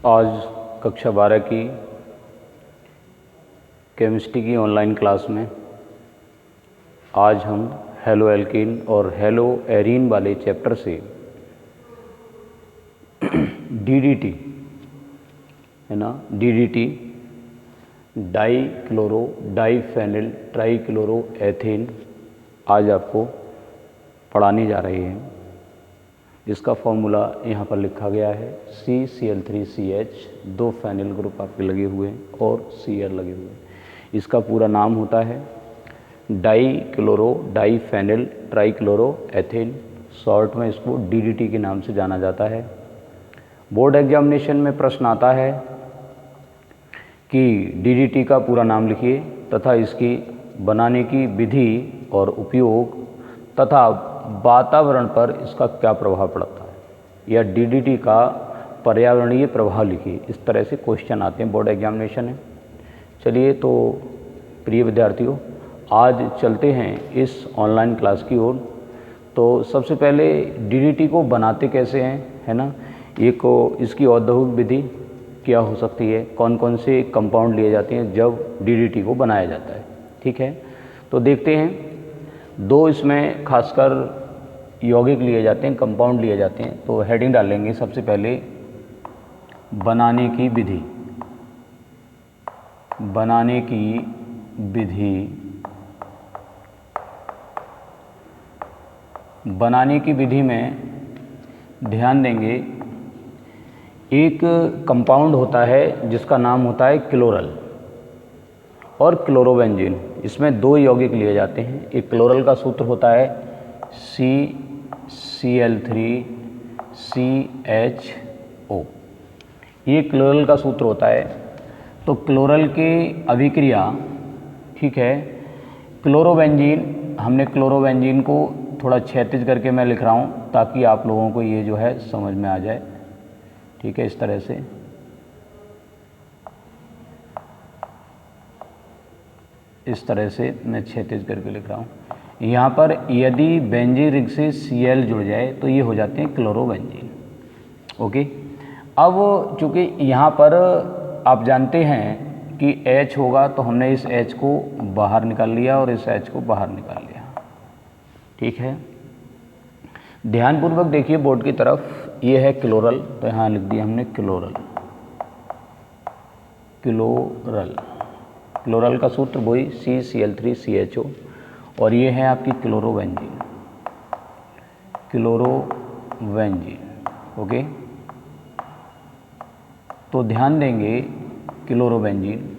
आज कक्षा 12 की केमिस्ट्री की ऑनलाइन क्लास में आज हम हेलो एल्कीन और हेलो एरीन वाले चैप्टर से डीडीटी है ना, DDT die chloro diphenyl trichloro ethane आज आपको पढ़ाने जा रहे हैं। इसका फॉर्मूला यहाँ पर लिखा गया है CCl3CH, 2 फेनिल ग्रुप आपके लगे हुए हैं और Cl लगे हुए हैं। इसका पूरा नाम होता है die chloro diphenyl trichloro ethane, short में इसको डीडीटी के नाम से जाना जाता है। बोर्ड एग्जामिनेशन में प्रश्न आता है कि डीडीटी का पूरा नाम लिखिए तथा इसकी बनाने की विधि और उपयोग तथा वातावरण पर इसका क्या प्रभाव पड़ता है, या डीडीटी का पर्यावरणीय प्रभाव लिखिए। इस तरह से क्वेश्चन आते हैं, बोर्ड एग्जामिनेशन है। चलिए तो प्रिय विद्यार्थियों, आज चलते हैं इस ऑनलाइन क्लास की ओर। तो सबसे पहले डीडीटी को बनाते कैसे हैं, है ना, इसकी औद्योगिक विधि क्या हो सकती है, कौन कौन से कंपाउंड लिए जाते हैं जब डीडीटी को बनाया जाता है। ठीक है, तो देखते हैं। दो इसमें खासकर यौगिक लिए जाते हैं, कंपाउंड लिए जाते हैं। तो हेडिंग डालेंगे सबसे पहले बनाने की विधि। बनाने की विधि, बनाने की विधि में ध्यान देंगे, एक कंपाउंड होता है जिसका नाम होता है क्लोरल और क्लोरोबेंजीन। इसमें दो यौगिक लिए जाते हैं। एक क्लोरल का सूत्र होता है CCl3CHO, ये क्लोरल का सूत्र होता है। तो क्लोरल के अभिक्रिया, ठीक है, क्लोरोबेंजीन, हमने क्लोरोबेंजीन को थोड़ा क्षैतिज करके मैं लिख रहा हूँ ताकि आप लोगों को ये जो है समझ में आ जाए। ठीक है, इस तरह से मैं क्षैतिज करके लिख रहा हूँ। यहाँ पर यदि बेंजीन रिंग से Cl जुड़ जाए तो ये हो जाते हैं क्लोरोबेंजीन। ओके, अब चूँकि यहाँ पर आप जानते हैं कि H होगा तो हमने इस H को बाहर निकाल लिया और इस H को बाहर निकाल लिया। ठीक है, ध्यानपूर्वक देखिए बोर्ड की तरफ। ये है क्लोरल, तो यहाँ लिख दिया हमने क्लोरल। क्लोरल का सूत्र वही CCl3CHO, और ये है आपकी क्लोरोबेंजीन। ओके, तो ध्यान देंगे क्लोरोबेंजीन।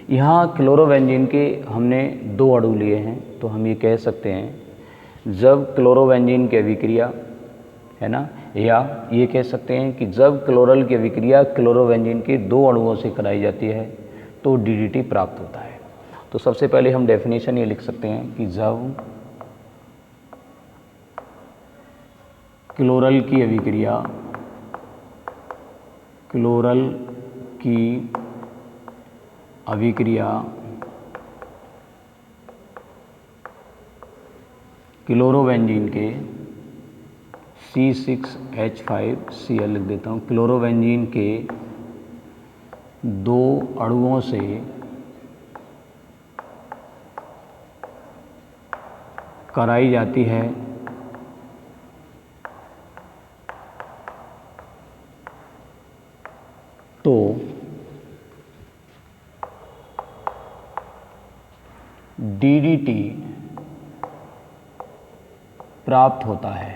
यहाँ क्लोरोबेंजीन के हमने दो अणु लिए हैं, तो हम ये कह सकते हैं जब क्लोरोबेंजीन की अभिक्रिया, है ना, या ये कह सकते हैं कि जब क्लोरल की अभिक्रिया क्लोरोबेंजीन के दो अणुओं से कराई जाती है तो डीडीटी प्राप्त होता है। तो सबसे पहले हम डेफिनेशन ये लिख सकते हैं कि जब क्लोरल की अभिक्रिया क्लोरोबेंजीन के C6H5Cl लिख देता हूँ, क्लोरोबेंजीन के दो अणुओं से कराई जाती है तो डीडीटी प्राप्त होता है।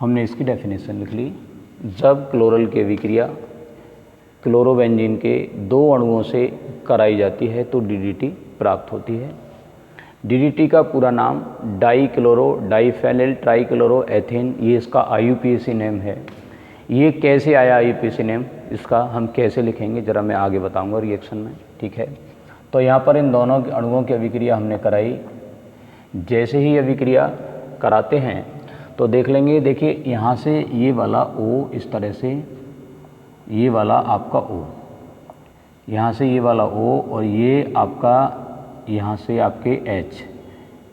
हमने इसकी डेफिनेशन लिख ली। जब क्लोरल की अभिक्रिया क्लोरोबेंजीन के दो अणुओं से कराई जाती है तो डीडीटी प्राप्त होती है। डीडीटी का पूरा नाम die chloro diphenyl trichloro ethane, ये इसका IUPAC नेम है। ये कैसे आया IUPAC नेम, इसका हम कैसे लिखेंगे ज़रा मैं आगे बताऊंगा रिएक्शन में। ठीक है, तो यहाँ पर इन दोनों अणुओं की अभिक्रिया हमने कराई। जैसे ही अभिक्रिया कराते हैं तो देख लेंगे, देखिए यहाँ से ये वाला O, इस तरह से ये वाला आपका O, यहाँ से ये वाला O, और ये आपका यहाँ से आपके H,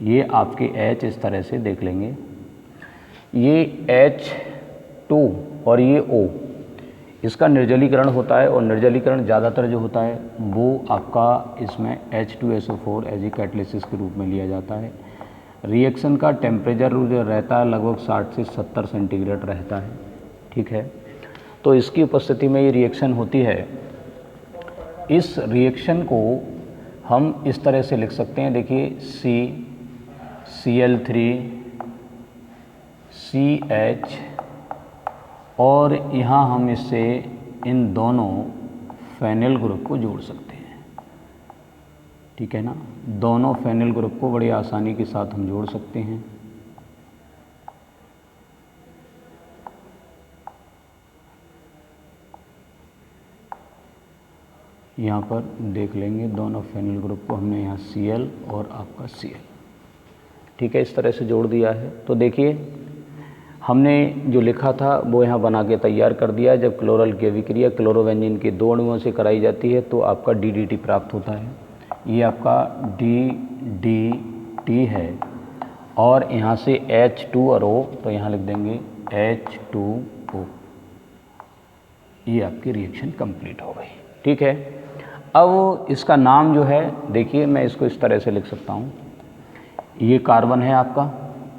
ये आपके H इस तरह से देख लेंगे, ये H2 और ये O, इसका निर्जलीकरण होता है और निर्जलीकरण ज़्यादातर जो होता है वो आपका इसमें H2SO4 एज ए कैटलिसिस के रूप में लिया जाता है। रिएक्शन का टेम्परेचर जो रहता है लगभग 60 से 70 सेंटीग्रेड रहता है, ठीक है। तो इसकी उपस्थिति में ये रिएक्शन होती है। इस रिएक्शन को हम इस तरह से लिख सकते हैं, देखिए Cl3 CH, और यहाँ हम इससे इन दोनों फेनिल ग्रुप को जोड़ सकते हैं, ठीक है ना। दोनों फेनिल ग्रुप को बड़ी आसानी के साथ हम जोड़ सकते हैं। यहाँ पर देख लेंगे दोनों फेनिल ग्रुप को हमने यहाँ Cl और आपका Cl, ठीक है, इस तरह से जोड़ दिया है। तो देखिए हमने जो लिखा था वो यहाँ बना के तैयार कर दिया। जब क्लोरल की अभिक्रिया क्लोरोबेंजीन के 2 अणुओं से कराई जाती है तो आपका DDT प्राप्त होता है। ये आपका DDT है और यहाँ से H2 और O, तो यहाँ लिख देंगे H2O। ये आपकी रिएक्शन कंप्लीट हो गई, ठीक है। अब इसका नाम जो है, देखिए मैं इसको इस तरह से लिख सकता हूँ, ये कार्बन है आपका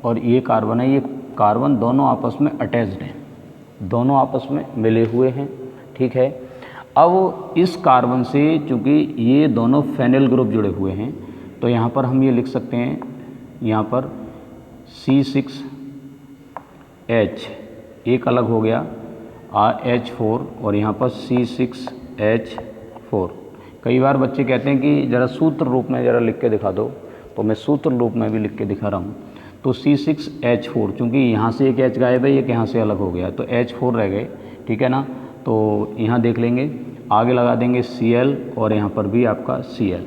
और ये कार्बन है। ये कार्बन दोनों आपस में अटैच्ड हैं, दोनों आपस में मिले हुए हैं, ठीक है। अब इस कार्बन से चूँकि ये दोनों फेनिल ग्रुप जुड़े हुए हैं तो यहाँ पर हम ये लिख सकते हैं, यहाँ पर C6H एक अलग हो गया H4 और यहाँ पर C6H4। कई बार बच्चे कहते हैं कि ज़रा सूत्र रूप में ज़रा लिख के दिखा दो, तो मैं सूत्र रूप में भी लिख के दिखा रहा हूँ। तो C6H4, चूँकि यहाँ से एक H गायब है, एक यहाँ से अलग हो गया तो H4 रह गए, ठीक है ना। तो यहाँ देख लेंगे, आगे लगा देंगे Cl और यहाँ पर भी आपका Cl।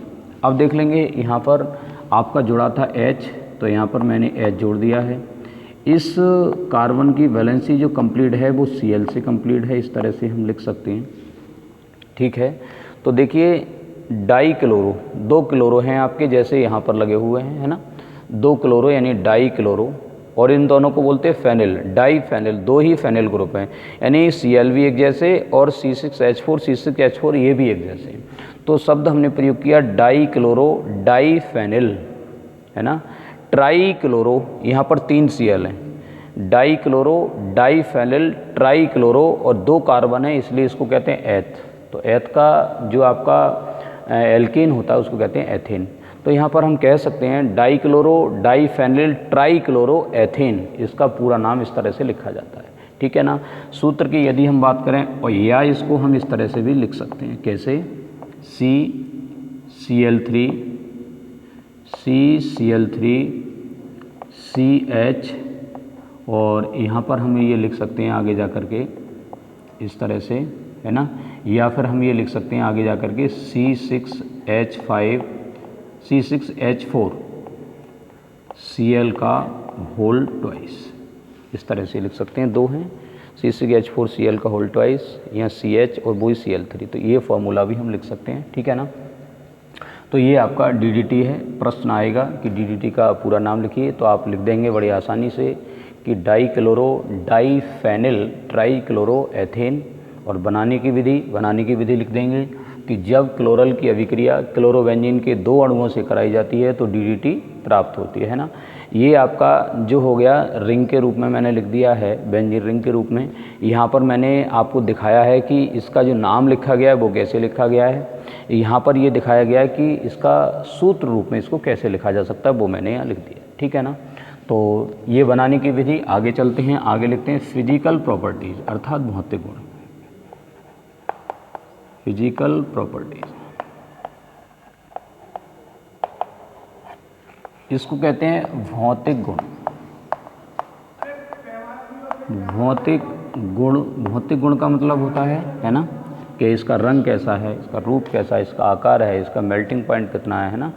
अब देख लेंगे यहाँ पर आपका जुड़ा था H, तो यहाँ पर मैंने H जोड़ दिया है। इस कार्बन की वैलेंसी जो कंप्लीट है वो Cl से कंप्लीट है, इस तरह से हम लिख सकते हैं, ठीक है। तो देखिए डाई क्लोरो, 2 क्लोरो हैं आपके, जैसे यहाँ पर लगे हुए हैं, है ना, 2 क्लोरो यानी डाई क्लोरो, और इन दोनों को बोलते हैं फेनिल, डाई फेनिल, 2 ही फेनिल ग्रुप हैं, यानी Cl भी एक जैसे और C6H4 ये भी एक जैसे। तो शब्द हमने प्रयोग किया डाई क्लोरो डाई फेनिल, है ना। ट्राई क्लोरो, यहाँ पर 3 Cl हैं, die chloro die phenyl try chloro, और 2 कार्बन है इसलिए इसको कहते हैं एथ। तो एथ का जो आपका एल्कीन होता है उसको कहते हैं एथेन। तो यहाँ पर हम कह सकते हैं die chloro die phenyl try chloro ethane, इसका पूरा नाम इस तरह से लिखा जाता है, ठीक है ना। सूत्र की यदि हम बात करें, और या इसको हम इस तरह से भी लिख सकते हैं, कैसे, CCl3 CH, और यहाँ पर हम ये लिख सकते हैं आगे जा कर के इस तरह से, है ना। या फिर हम ये लिख सकते हैं आगे जा कर के C6H4 Cl का होल ट्वाइस, इस तरह से लिख सकते हैं। 2 हैं, C6H4 Cl का होल ट्वाइस, यहाँ CH और वही Cl3, तो ये फॉर्मूला भी हम लिख सकते हैं, ठीक है ना। तो ये आपका DDT है। प्रश्न आएगा कि DDT का पूरा नाम लिखिए, तो आप लिख देंगे बड़ी आसानी से कि die chloro die phenyl try chloro ethane, और बनाने की विधि लिख देंगे कि जब क्लोरल की अभिक्रिया क्लोरोबेंजीन के 2 अणुओं से कराई जाती है तो DDT प्राप्त होती है ना। ये आपका जो हो गया रिंग के रूप में मैंने लिख दिया है, बेंजीन रिंग के रूप में। यहाँ पर मैंने आपको दिखाया है कि इसका जो नाम लिखा गया है वो कैसे लिखा गया है। यहाँ पर ये दिखाया गया है कि इसका सूत्र रूप में इसको कैसे लिखा जा सकता है, वो मैंने यहाँ लिख दिया, ठीक है ना। तो ये बनाने की विधि, आगे चलते हैं, आगे लिखते हैं फिजिकल प्रॉपर्टीज अर्थात भौतिक गुण। फिजिकल प्रॉपर्टीज, इसको कहते हैं भौतिक गुण। भौतिक गुण का मतलब होता है ना, कि इसका रंग कैसा है, इसका रूप कैसा है, इसका आकार है, इसका मेल्टिंग पॉइंट कितना है ना,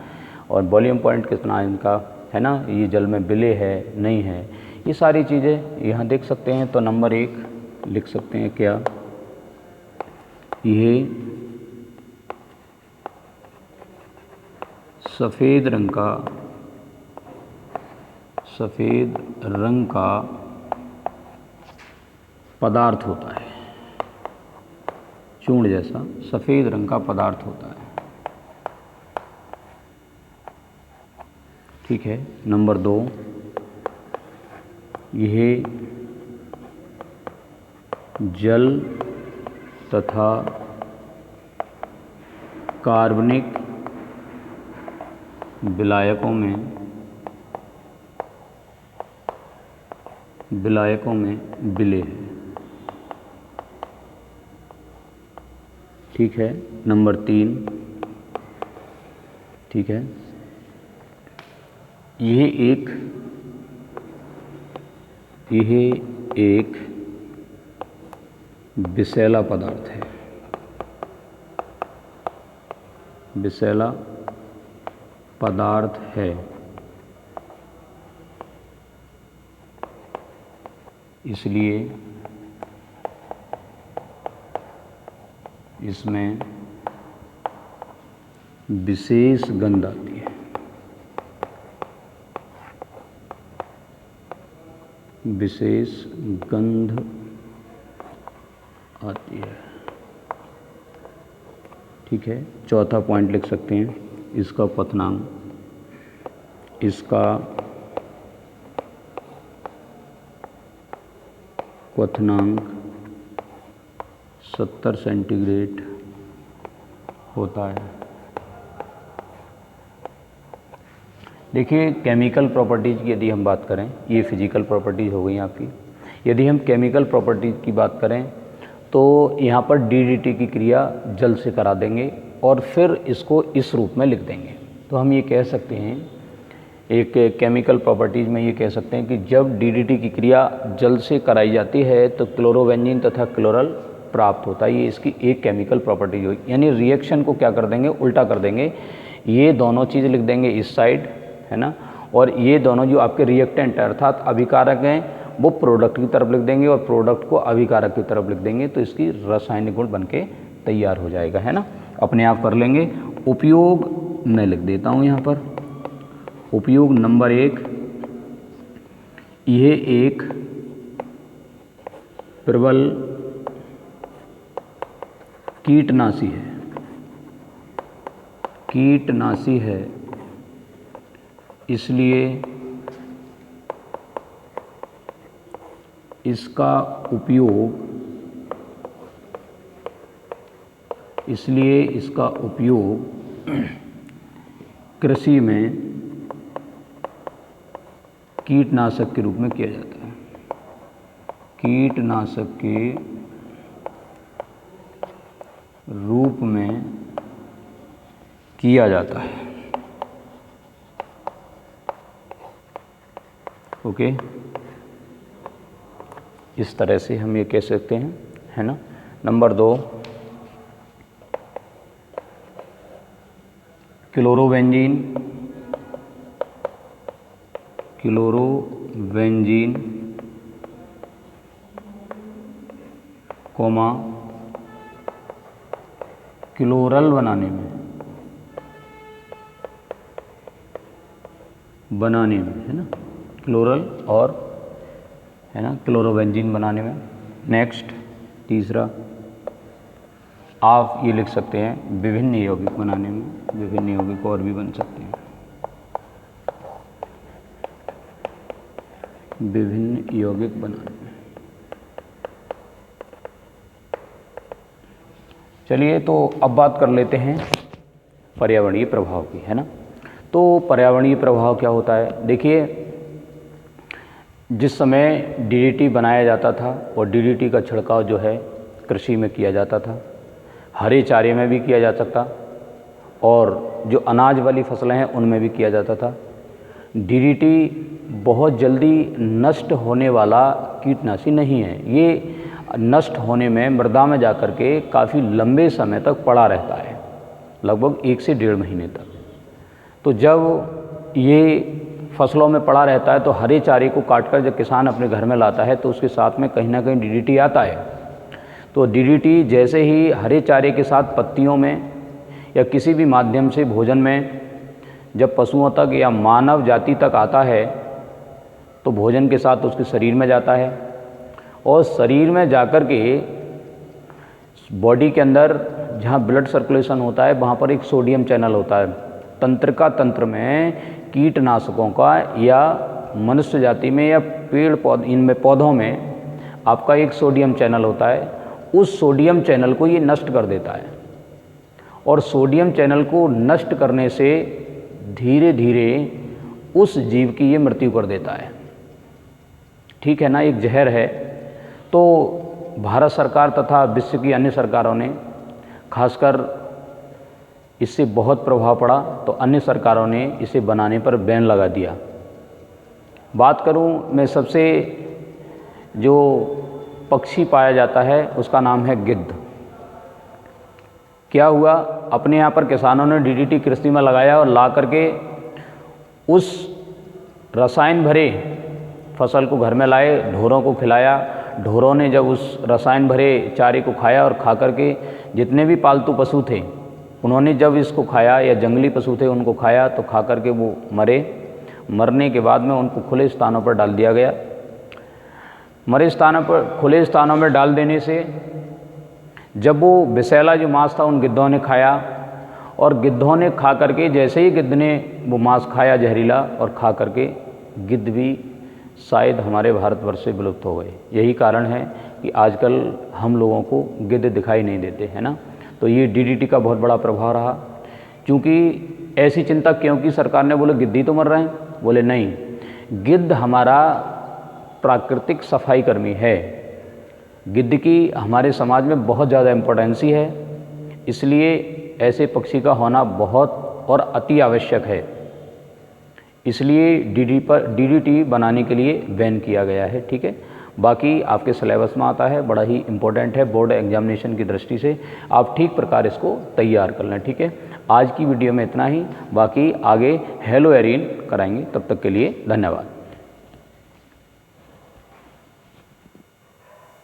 और वॉल्यूम पॉइंट कितना है इनका, है ना, ये जल में विलय है नहीं है, ये सारी चीज़ें यहाँ देख सकते हैं। तो नंबर 1 लिख सकते हैं क्या, ये सफ़ेद रंग का सफ़ेद रंग का पदार्थ होता है, चूर्ण जैसा सफ़ेद रंग का पदार्थ होता है। ठीक है। नंबर 2, यह जल तथा कार्बनिक विलायकों में विलेय है। ठीक है। नंबर 3, ठीक है, यह एक विषैला पदार्थ है, विषैला पदार्थ है, इसलिए इसमें विशेष गंध आती है, विशेष गंध आती है। ठीक है। चौथा पॉइंट लिख सकते हैं, इसका क्वथनांक, इसका क्वथनांक 70 सेंटीग्रेड होता है। देखिए, केमिकल प्रॉपर्टीज़ की यदि हम बात करें, ये फिजिकल प्रॉपर्टीज़ हो गई आपकी। यदि हम केमिकल प्रॉपर्टीज़ की बात करें तो यहाँ पर DDT की क्रिया जल से करा देंगे और फिर इसको इस रूप में लिख देंगे। तो हम ये कह सकते हैं, एक केमिकल प्रॉपर्टीज़ में ये कह सकते हैं कि जब DDT की क्रिया जल से कराई जाती है तो क्लोरोबेंजीन तथा क्लोरल प्राप्त होता है। ये इसकी एक केमिकल प्रॉपर्टीज हुई। यानी रिएक्शन को क्या कर देंगे, उल्टा कर देंगे। ये दोनों चीज़ लिख देंगे इस साइड, है ना, और ये दोनों जो आपके रिएक्टेंट अर्थात अभिकारक हैं वो प्रोडक्ट की तरफ लिख देंगे और प्रोडक्ट को अभिकारक की तरफ लिख देंगे। तो इसकी रासायनिक गुण बन के तैयार हो जाएगा, है ना, अपने आप कर लेंगे। उपयोग मैं लिख देता हूँ यहाँ पर। उपयोग नंबर 1, यह एक प्रबल कीटनाशी है, कीटनाशी है, इसलिए इसका उपयोग कृषि में कीटनाशक के रूप में किया जाता है, कीटनाशक के रूप में किया जाता है। ओके, इस तरह से हम ये कह सकते हैं, है ना। नंबर 2, क्लोरोबेंजीन कोमा क्लोरल बनाने में, है ना, क्लोरल और, है ना, क्लोरोबेंजीन बनाने में। नेक्स्ट, तीसरा, आप ये लिख सकते हैं विभिन्न यौगिक बनाने में, विभिन्न यौगिक और भी बन सकते हैं, विभिन्न यौगिक बनाने में। चलिए, तो अब बात कर लेते हैं पर्यावरणीय प्रभाव की, है ना। तो पर्यावरणीय प्रभाव क्या होता है, देखिए, जिस समय DDT बनाया जाता था और DDT का छिड़काव जो है कृषि में किया जाता था, हरे चारे में भी किया जा सकता और जो अनाज वाली फसलें हैं उनमें भी किया जाता था। DDT बहुत जल्दी नष्ट होने वाला कीटनाशी नहीं है, ये नष्ट होने में मृदा में जाकर के काफ़ी लंबे समय तक पड़ा रहता है, लगभग 1 से 1.5 महीने तक। तो जब ये फसलों में पड़ा रहता है तो हरे चारे को काटकर जब किसान अपने घर में लाता है तो उसके साथ में कहीं ना कहीं DDT आता है। तो DDT जैसे ही हरे चारे के साथ पत्तियों में या किसी भी माध्यम से भोजन में जब पशुओं तक या मानव जाति तक आता है तो भोजन के साथ उसके शरीर में जाता है और शरीर में जाकर के बॉडी के अंदर जहाँ ब्लड सर्कुलेशन होता है वहाँ पर एक सोडियम चैनल होता है। तंत्रिका तंत्र में कीटनाशकों का या मनुष्य जाति में या पेड़ पौधे इनमें पौधों में आपका एक सोडियम चैनल होता है। उस सोडियम चैनल को ये नष्ट कर देता है और सोडियम चैनल को नष्ट करने से धीरे धीरे उस जीव की ये मृत्यु कर देता है। ठीक है ना, एक जहर है। तो भारत सरकार तथा विश्व की अन्य सरकारों ने खासकर इससे बहुत प्रभाव पड़ा तो अन्य सरकारों ने इसे बनाने पर बैन लगा दिया। बात करूं मैं सबसे जो पक्षी पाया जाता है उसका नाम है गिद्ध। क्या हुआ, अपने यहाँ पर किसानों ने डीडीटी कृषि में लगाया और ला करके उस रसायन भरे फसल को घर में लाए, ढोरों को खिलाया। ढोरों ने जब उस रसायन भरे चारे को खाया और खा करके जितने भी पालतू पशु थे उन्होंने जब इसको खाया या जंगली पशु थे उनको खाया तो खा करके वो मरे। मरने के बाद में उनको खुले स्थानों पर डाल दिया गया। मरे स्थानों पर खुले स्थानों में डाल देने से जब वो विषैला जो मांस था उन गिद्धों ने खाया और गिद्धों ने खा करके जैसे ही गिद्ध ने वो मांस खाया जहरीला और खा करके गिद्ध भी शायद हमारे भारतवर्ष से विलुप्त हो गए। यही कारण है कि आजकल हम लोगों को गिद्ध दिखाई नहीं देते, है ना। तो ये डीडीटी का बहुत बड़ा प्रभाव रहा। क्योंकि ऐसी चिंता क्योंकि सरकार ने बोले गिद्ध ही तो मर रहे हैं, बोले नहीं, गिद्ध हमारा प्राकृतिक सफाई कर्मी है। गिद्ध की हमारे समाज में बहुत ज़्यादा इम्पोर्टेंसी है, इसलिए ऐसे पक्षी का होना बहुत और अति आवश्यक है। इसलिए डीडीटी बनाने के लिए बैन किया गया है। ठीक है, बाकी आपके सिलेबस में आता है, बड़ा ही इम्पोर्टेंट है बोर्ड एग्जामिनेशन की दृष्टि से, आप ठीक प्रकार इसको तैयार कर लें। ठीक है, आज की वीडियो में इतना ही, बाकी आगे हेलो एरिन कराएंगे। तब तक के लिए धन्यवाद।